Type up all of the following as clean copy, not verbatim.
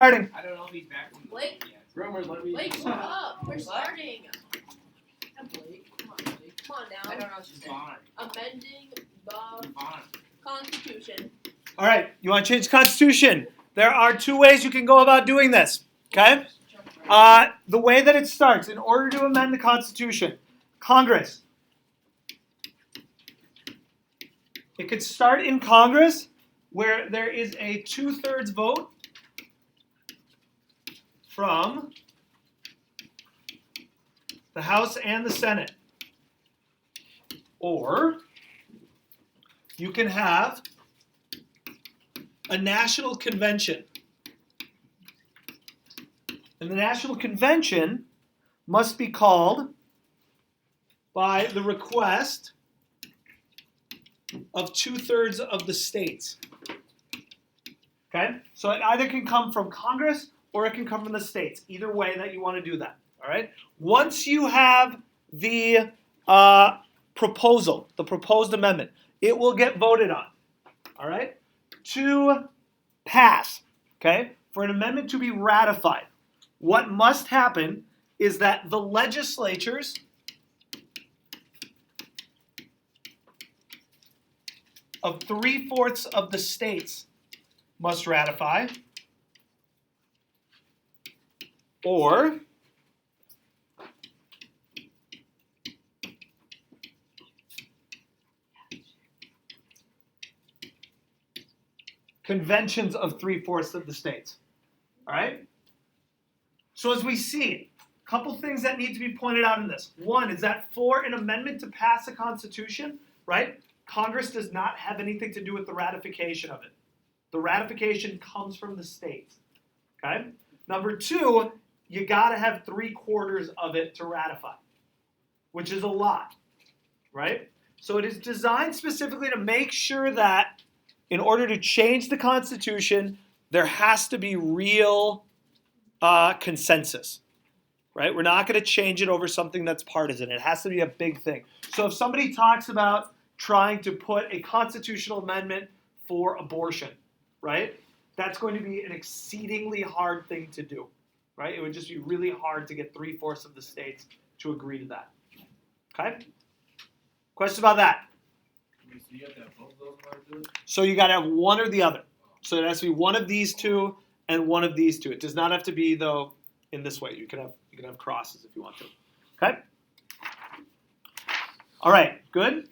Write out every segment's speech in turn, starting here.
Starting. I don't know if he's back from Blake? Rumors, let me. Blake, shut up. We're starting. Blake, Come on, Blake. Come on I now. don't know what she's saying. Fine. Amending the Fine. Constitution. All right, you want to change the Constitution? There are two ways you can go about doing this. Okay? The way that it starts, in order to amend the Constitution, Congress. It could start in Congress, where there is a 2/3 vote from the House and the Senate. Or you can have a national convention. And the national convention must be called by the request of 2/3 of the states. Okay? So it either can come from Congress or it can come from the states. Either way that you want to do that. All right? Once you have the proposal, the proposed amendment, it will get voted on. All right? To pass, okay? For an amendment to be ratified, what must happen is that the legislatures of 3/4 of the states must ratify, or conventions of 3/4 of the states. All right? So as we see, a couple things that need to be pointed out in this. One is that for an amendment to pass a constitution, right, Congress does not have anything to do with the ratification of it. The ratification comes from the states. Okay? Number two, you got to have 3/4 of it to ratify, which is a lot, right? So it is designed specifically to make sure that in order to change the Constitution, there has to be real consensus, right? We're not going to change it over something that's partisan. It has to be a big thing. So if somebody talks about trying to put a constitutional amendment for abortion, right? That's going to be an exceedingly hard thing to do, right? It would just be really hard to get 3/4 of the states to agree to that. Okay? Questions about that? So you have to have both of those in order to do it? So you got to have one or the other. So it has to be one of these two and one of these two. It does not have to be, though, in this way. You can have crosses if you want to. Okay? All right, good?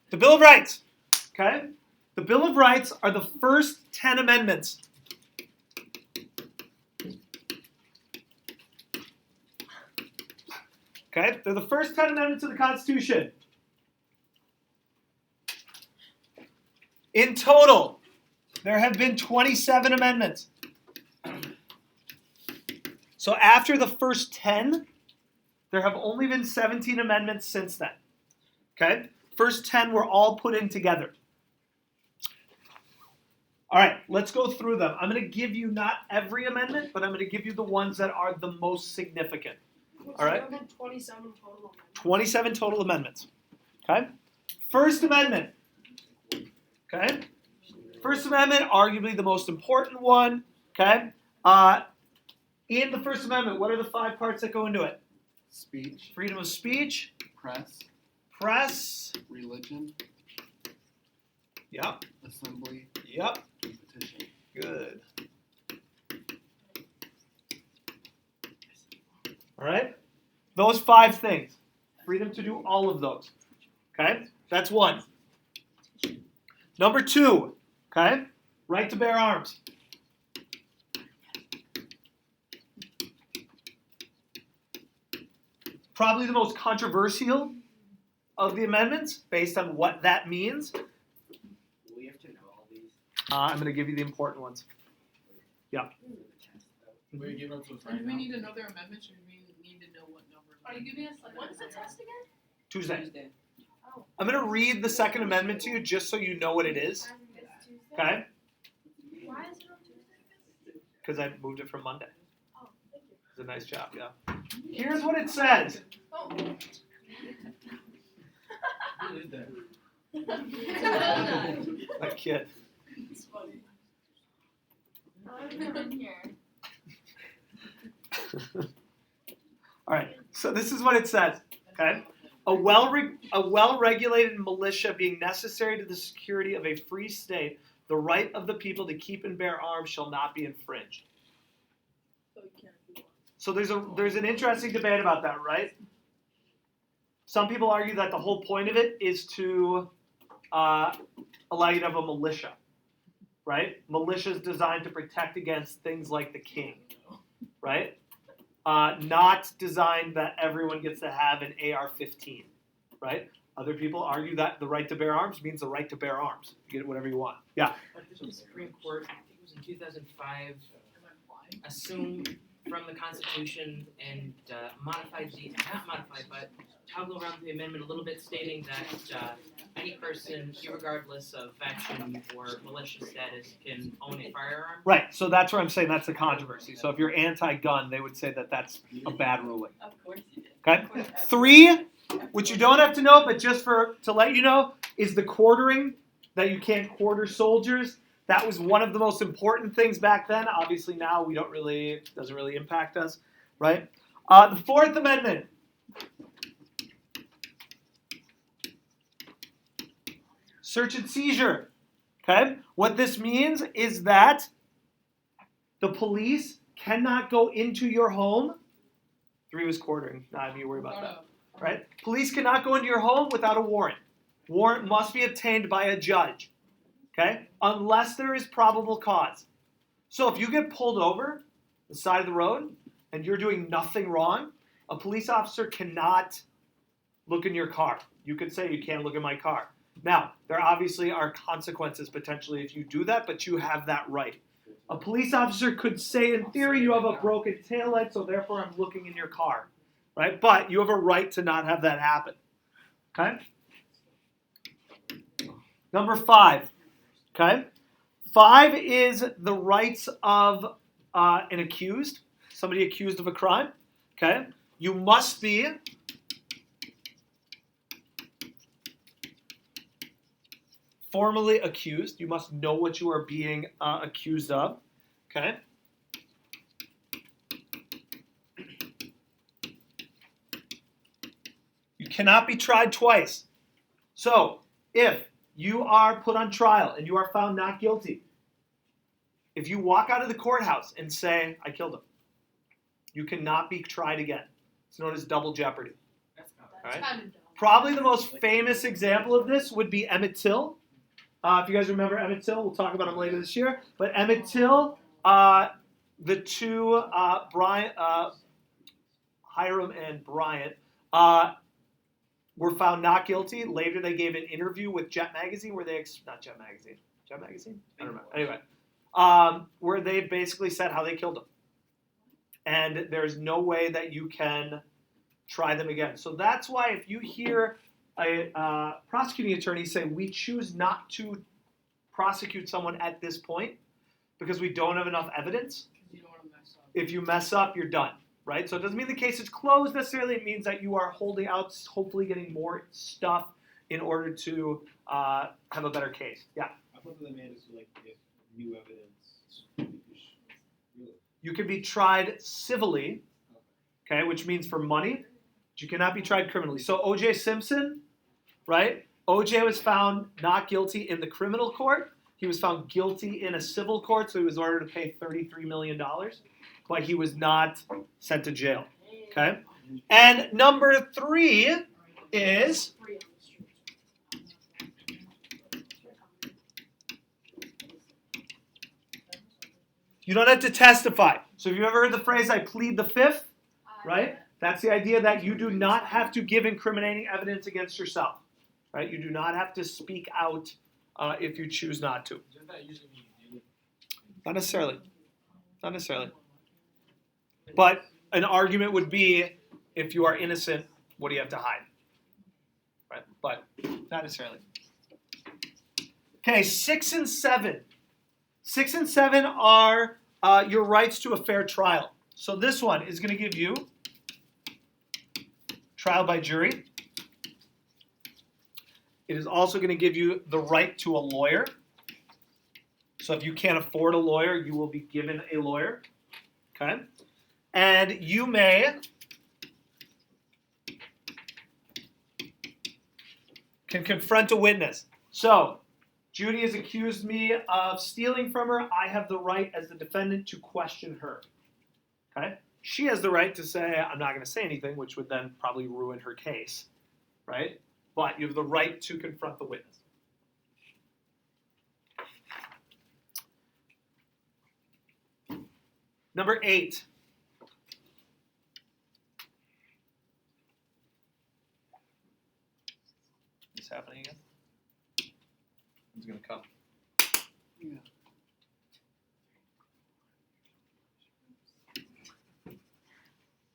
The Bill of Rights. Okay? The Bill of Rights are the first 10 amendments. Okay? They're the first 10 amendments of the Constitution. In total, there have been 27 amendments. So after the first 10, there have only been 17 amendments since then. Okay? First 10 were all put in together. All right, let's go through them. I'm going to give you not every amendment, but I'm going to give you the ones that are the most significant. All right? 27 total amendments. 27 total amendments. Okay? First Amendment. Okay? First Amendment, arguably the most important one. Okay? In the First Amendment, what are the 5 parts that go into it? Speech, Freedom of speech, press, religion, yep, assembly, yep, and petition. good. All right? Those 5 things. Freedom to do all of those. Okay? That's one. Number 2, okay? Right to bear arms. Probably the most controversial of the amendments, based on what that means. We have to know all these. I'm going to give you the important ones. Yeah. We're giving them to us And right do we now. need another amendment, or do we need to know what number? Are you giving us like when's the test again? Tuesday. Oh. I'm going to read the Second Amendment to you just so you know what it is. Okay? Why is it on Tuesday? Because I moved it from Monday. Oh, thank you. It's a nice job, yeah. Here's what it says. Oh. Who is that? That kid. It's funny. In here. All right. So this is what it says. Okay. A well-regulated militia being necessary to the security of a free state, the right of the people to keep and bear arms shall not be infringed. So there's an interesting debate about that, right? Some people argue that the whole point of it is to allow you to have a militia, right? Militia is designed to protect against things like the king, right? Not designed that everyone gets to have an AR-15, right? Other people argue that the right to bear arms means the right to bear arms. You get whatever you want. Yeah. But didn't the Supreme Court, I think it was in 2005, assume from the Constitution and modified the, not modified, but toggle around the amendment a little bit, stating that any person, irregardless of faction or militia status, can own a firearm? Right. So that's where I'm saying that's the controversy. So if you're anti-gun, they would say that that's a bad ruling. Of course you did. Okay. 3, which you don't have to know, but just to let you know, is the quartering, that you can't quarter soldiers. That was one of the most important things back then. Obviously now it doesn't really impact us, right? The 4th Amendment. Search and seizure. Okay? What this means is that the police cannot go into your home. 3 was quartering. Not even you worry about that. Right? Police cannot go into your home without a warrant. Warrant must be obtained by a judge. Okay? Unless there is probable cause. So if you get pulled over the side of the road and you're doing nothing wrong, a police officer cannot look in your car. You could say you can't look in my car. Now, there obviously are consequences potentially if you do that, but you have that right. A police officer could say, in theory, you have a broken taillight, so therefore I'm looking in your car. Right? But you have a right to not have that happen. Okay? Number 5. Okay? 5 is the rights of an accused, somebody accused of a crime. Okay? You must be formally accused. You must know what you are being accused of. Okay? You cannot be tried twice. So, if you are put on trial and you are found not guilty, if you walk out of the courthouse and say, I killed him, you cannot be tried again. It's known as double jeopardy. That's not All right? Kind of dumb. Probably the most famous example of this would be Emmett Till. If you guys remember Emmett Till, we'll talk about him later this year. But Emmett Till, the two, Hiram and Bryant, were found not guilty. Later, they gave an interview with Jet Magazine where they, not Jet Magazine, Jet Magazine? I don't remember. Anyway, where they basically said how they killed him. And there's no way that you can try them again. So that's why if you hear a prosecuting attorney say, we choose not to prosecute someone at this point because we don't have enough evidence, You don't want to mess up. if you mess up, you're done. Right? So it doesn't mean the case is closed necessarily. It means that you are holding out, hopefully getting more stuff in order to have a better case. Yeah. I thought that they made it so like if new evidence. Really? You can be tried civilly, okay, which means for money, but you cannot be tried criminally. So O.J. Simpson, right? O.J. was found not guilty in the criminal court. He was found guilty in a civil court, so he was ordered to pay $33 million. But he was not sent to jail. Okay? And number 3 is you don't have to testify. So have you ever heard the phrase, I plead the fifth? Right? That's the idea that you do not have to give incriminating evidence against yourself. Right? You do not have to speak out if you choose not to. Doesn't that usually mean you do Not necessarily. Not necessarily. But an argument would be, if you are innocent, what do you have to hide? Right? But not necessarily. Okay, 6 and 7. 6 and 7 are your rights to a fair trial. So this one is going to give you trial by jury. It is also going to give you the right to a lawyer. So if you can't afford a lawyer, you will be given a lawyer. Okay? And you can confront a witness. So, Judy has accused me of stealing from her. I have the right as the defendant to question her. Okay? She has the right to say, I'm not going to say anything, which would then probably ruin her case. Right? But you have the right to confront the witness. Number 8. What's happening again? Who's going to come? Yeah.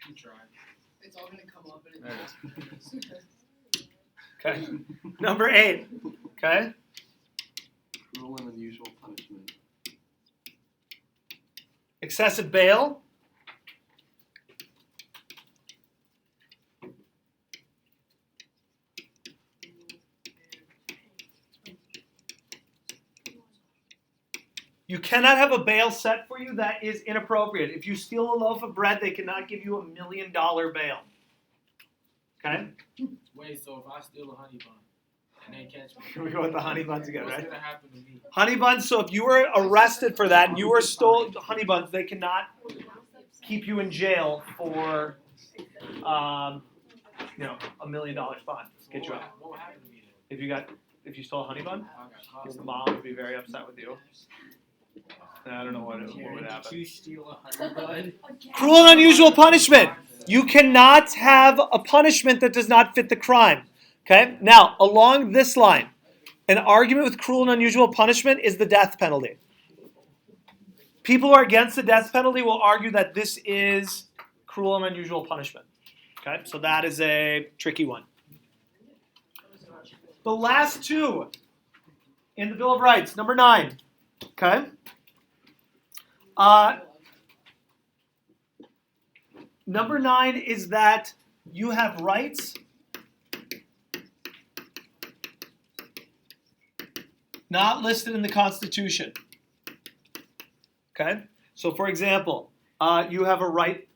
You try. It's all gonna come up and There it's. Okay. Number 8. Okay. Cruel and unusual punishment. Excessive bail. You cannot have a bail set for you that is inappropriate. If you steal a loaf of bread, they cannot give you $1 million bail. Okay? Wait, so if I steal a honey bun and they catch me, Here we go with the honey buns again, what's right? gonna happen to me? Honey buns, so if you were arrested for that and you were stole honey buns, they cannot keep you in jail for $1 million fine. Get you out. What would happen to me then? If you stole a honey bun, I got caught. your mom would be very upset with you. And I don't know what would happen. Did you steal a honey bun? Cruel and unusual punishment. You cannot have a punishment that does not fit the crime. Okay? Now, along this line, an argument with cruel and unusual punishment is the death penalty. People who are against the death penalty will argue that this is cruel and unusual punishment. Okay? So that is a tricky one. The last two in the Bill of Rights, number 9. Okay? Number 9 is that you have rights not listed in the Constitution. Okay? So, for example, you have a right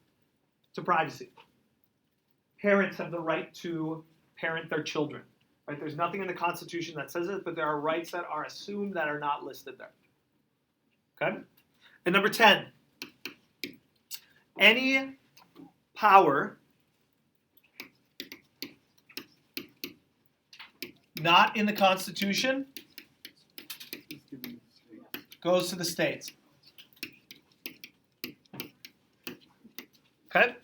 to privacy. Parents have the right to parent their children. Right? There's nothing in the Constitution that says it, but there are rights that are assumed that are not listed there. Okay? And number 10, any power not in the Constitution It's given to the state. goes to the states. Okay?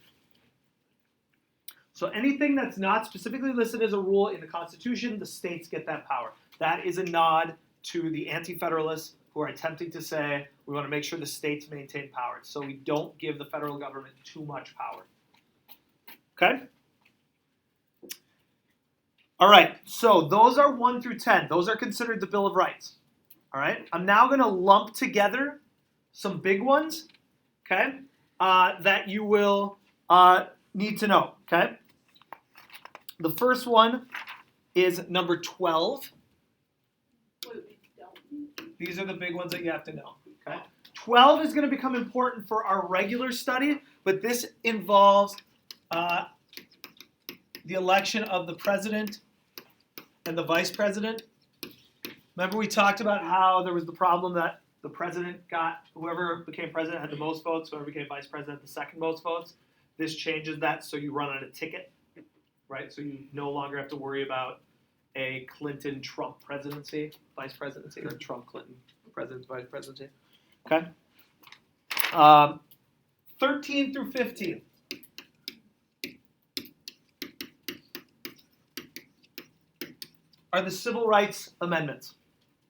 So anything that's not specifically listed as a rule in the Constitution, the states get that power. That is a nod to the anti-federalists who are attempting to say we want to make sure the states maintain power. So we don't give the federal government too much power. Okay? All right, so those are 1 through 10. Those are considered the Bill of Rights. All right? I'm now going to lump together some big ones, okay, that you will need to know, okay? The first one is number 12. These are the big ones that you have to know, okay? 12 is going to become important for our regular study, but this involves the election of the president and the vice president. Remember we talked about how there was the problem that the president got, whoever became president had the most votes, whoever became vice president had the second most votes. This changes that, so you run on a ticket, right? So you no longer have to worry about a Clinton-Trump presidency, vice presidency, or Trump-Clinton presidency, vice presidency. Okay? 13 through 15. Are the civil rights amendments.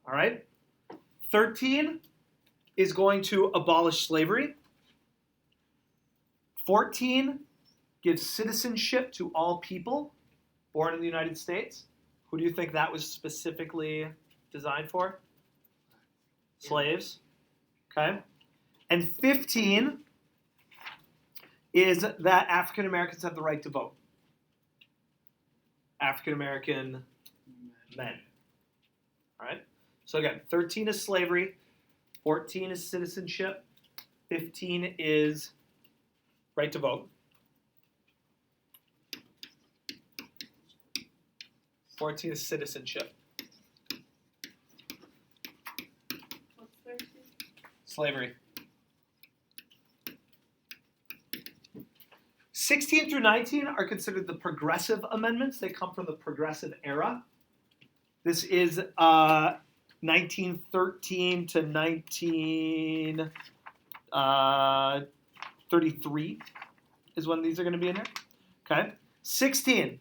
All right? 13 is going to abolish slavery. 14 gives citizenship to all people born in the United States. Who do you think that was specifically designed for? Slaves. Okay. And 15 is that African Americans have the right to vote. African American men. All right? So again, 13 is slavery, 14 is citizenship, 15 is right to vote. 14 is citizenship. What's 13? Slavery. 16 through 19 are considered the progressive amendments. They come from the progressive era. This is 1913 to 1933 is when these are going to be in there. Okay. 16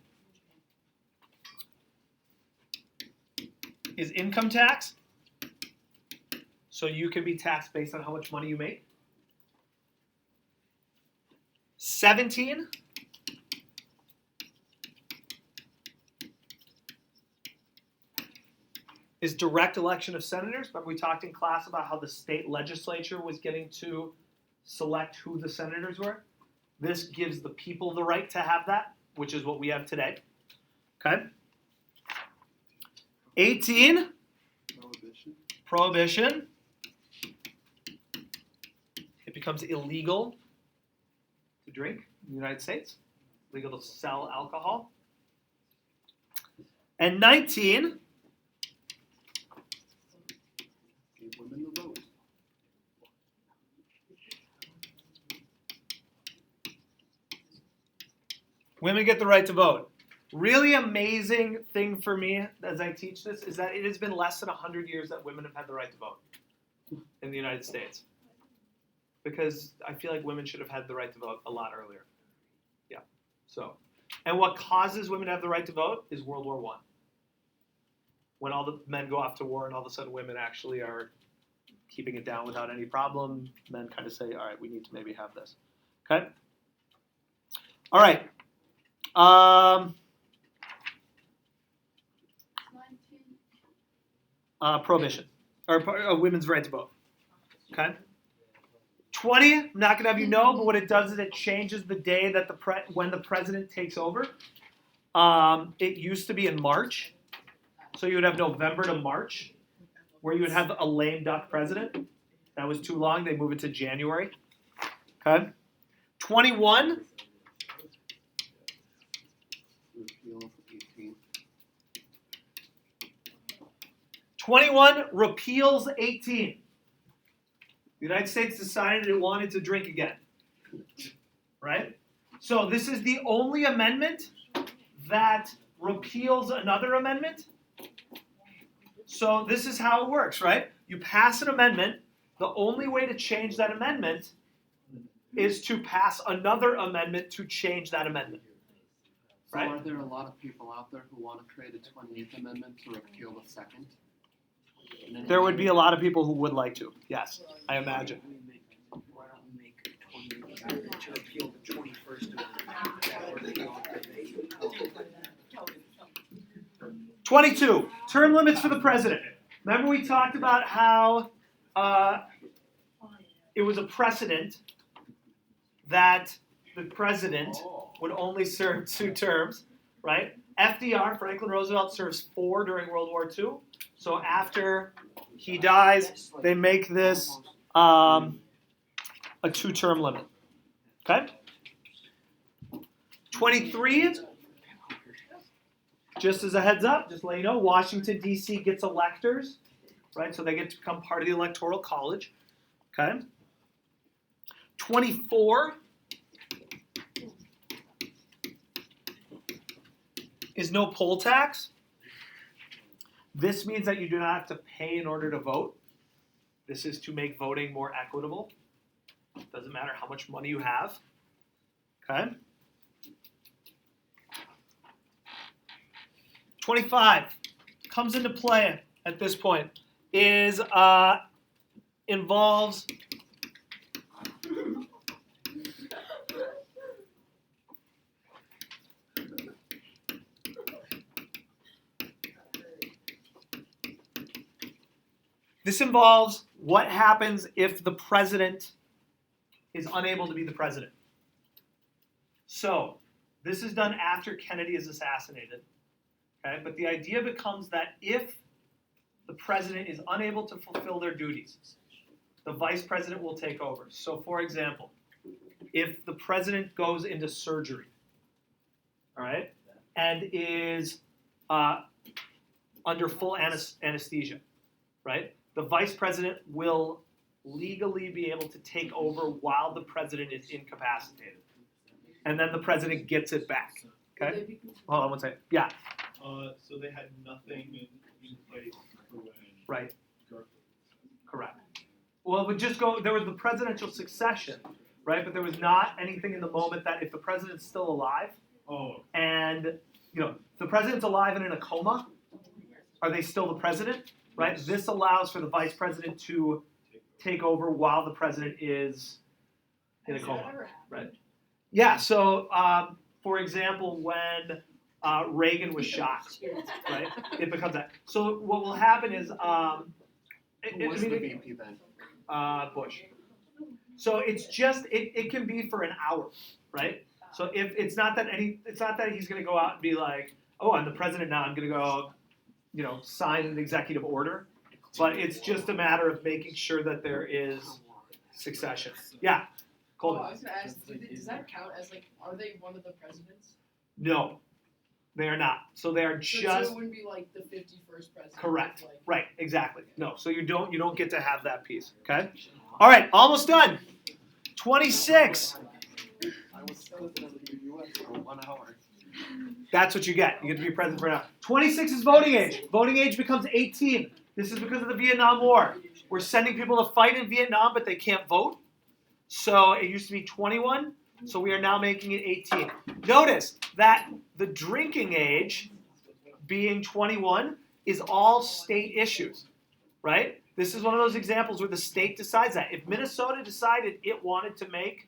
is income tax. So you can be taxed based on how much money you make. 17 is direct election of senators. Remember we talked in class about how the state legislature was getting to select who the senators were? This gives the people the right to have that, which is what we have today. Okay? 18, Prohibition. prohibition. It becomes illegal to drink in the United States. Legal to sell alcohol. And 19 Gave women the vote. women get the right to vote. Really amazing thing for me as I teach this is that it has been less than 100 years that women have had the right to vote in the United States. Because I feel like women should have had the right to vote a lot earlier. Yeah. So, and what causes women to have the right to vote is World War I. When all the men go off to war and all of a sudden women actually are keeping it down without any problem, men kind of say, all right, we need to maybe have this. Okay? All right. 19. Prohibition. Or women's right to vote. Okay? 20, I'm not going to have you know, but what it does is it changes the day that when the president takes over. It used to be in March. So you would have November to March, where you would have a lame duck president. That was too long. They move it to January. Okay? 21, Repeal of 18. 21 repeals 18. The United States decided it wanted to drink again. Right? So this is the only amendment that repeals another amendment. So this is how it works, right? You pass an amendment. The only way to change that amendment is to pass another amendment to change that amendment. So Right. are there a lot of people out there who want to create a 28th Amendment to repeal the second? And then There would be a lot of people who would like to. Yes, I imagine. Why don't we make 28 to repeal the 21st Amendment? 22, term limits for the president. Remember we talked about how it was a precedent that the president would only serve 2 terms, right? FDR, Franklin Roosevelt, serves 4 during World War II. So after he dies, they make this a 2-term limit. Okay? 23, just as a heads up, just let you know, Washington, D.C. gets electors, right? So they get to become part of the Electoral College. Okay? 24 is no poll tax. This means that you do not have to pay in order to vote. This is to make voting more equitable. Doesn't matter how much money you have. Okay? 25 comes into play at this point is involves this involves what happens if the president is unable to be the president. So this is done after Kennedy is assassinated. Okay, but the idea becomes that if the president is unable to fulfill their duties, the vice president will take over. So, for example, if the president goes into surgery, all right, and is under full anesthesia, right, the vice president will legally be able to take over while the president is incapacitated. And then the president gets it back. Okay? Hold on one second. Yeah, So they had nothing in place for when. right. Garfield. Correct. Well, it would just go, there was the presidential succession, right? But there was not anything in the moment that if the president's still alive Oh, and, if the president's alive and in a coma, are they still the president, right? This allows for the vice president to take over while the president is in a coma, right? Yeah, so, for example, when Reagan was shot, right? It becomes that. So what will happen is, Who was the VP then? Bush. So it's just it can be for an hour, right? So if it's not that he's going to go out and be like, oh, I'm the president now. I'm going to go, sign an executive order, but it's just a matter of making sure that there is succession. Yeah, Oh, Colton. I was gonna ask, does that count as are they one of the presidents? No, they are not. So they are So just it wouldn't be like the 51st president. correct. Like, Right, exactly. No, so you don't get to have that piece. Okay. All right, almost done. 26. I was president of the US for 1 hour. That's what you get. You get to be president for an hour. 26 is voting age. Voting age becomes 18. This is because of the Vietnam War. We're sending people to fight in Vietnam, but they can't vote. So it used to be 21. So we are now making it 18. Notice that the drinking age, being 21, is all state issues, right? This is one of those examples where the state decides that. If Minnesota decided it wanted to make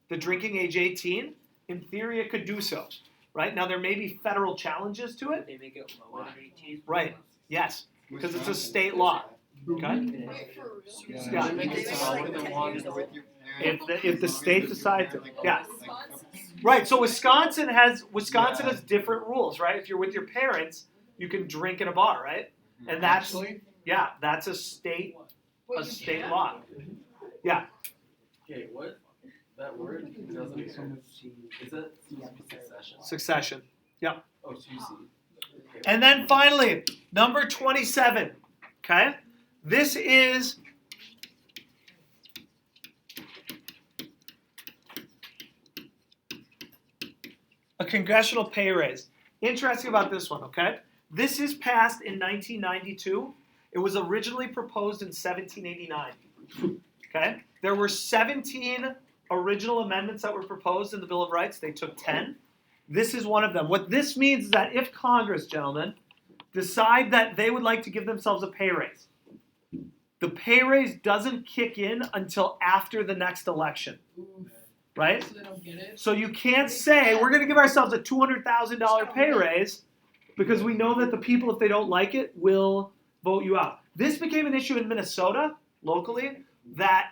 the drinking age 18, in theory it could do so, right? Now there may be federal challenges to it. They make it lower than 18. Right, yes, because it's a state law, okay? Wait, for real? Yeah. They make it smaller than one. If the state decides to, yeah. Right, so Wisconsin has different rules, right? If you're with your parents, you can drink in a bar, right? And that's, that's a state law. Yeah, Okay, what? That word doesn't. Is that succession? succession. Oh, QC. And then finally, number 27, okay? This is a congressional pay raise. Interesting about this one, okay? This is passed in 1992. It was originally proposed in 1789, okay? There were 17 original amendments that were proposed in the Bill of Rights. They took 10. This is one of them. What this means is that if Congress, gentlemen, decide that they would like to give themselves a pay raise, the pay raise doesn't kick in until after the next election, right? So they don't get it? So you can't say, we're going to give ourselves a $200,000 pay raise because we know that the people, if they don't like it, will vote you out. This became an issue in Minnesota, locally, that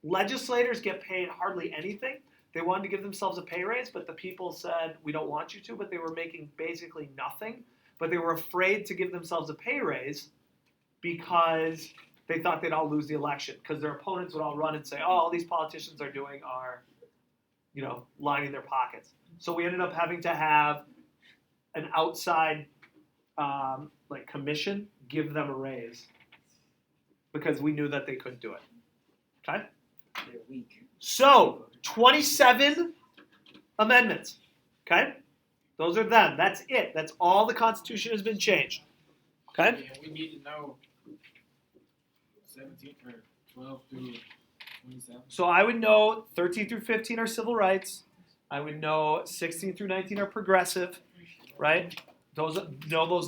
legislators get paid hardly anything. They wanted to give themselves a pay raise, but the people said, we don't want you to, but they were making basically nothing. But they were afraid to give themselves a pay raise because they thought they'd all lose the election, because their opponents would all run and say, oh, all these politicians are doing are, lining their pockets. So we ended up having to have an outside commission give them a raise because we knew that they couldn't do it. Okay? They're weak. So, 27 amendments. Okay? Those are them. That's it. That's all the Constitution has been changed. Okay? And we need to know 17 or 12 through 27. So I would know 13 through 15 are civil rights. I would know 16 through 19 are progressive, right? Those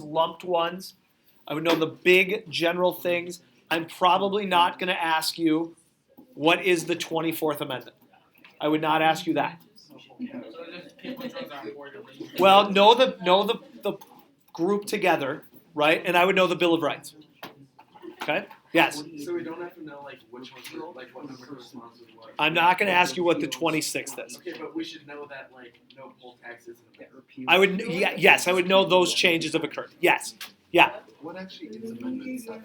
lumped ones. I would know the big general things. I'm probably not going to ask you what is the 24th Amendment. I would not ask you that. So just pick which ones are important. Well, know the group together, right? And I would know the Bill of Rights. Okay? Yes. So we don't have to know like which ones were, like what number of responses was. I'm not going to ask you what the 26th is. Okay, but we should know that like no poll taxes. I would, yes, I would know those changes have occurred. Yes. Yeah. What actually is Amendment 7?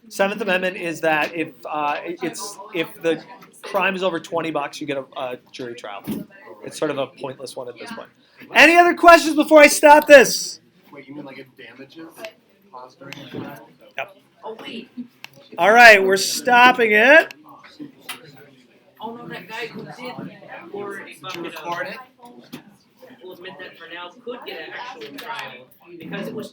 Seventh Amendment is that if if the crime is over $20, you get a jury trial. It's sort of a pointless one at this point. Any other questions before I stop this? Wait, you mean like if damages caused during the trial? Oh wait, All right, we're stopping it. oh no, that guy who did pour a bucket of, we'll admit that for now, could get an actual trial because it was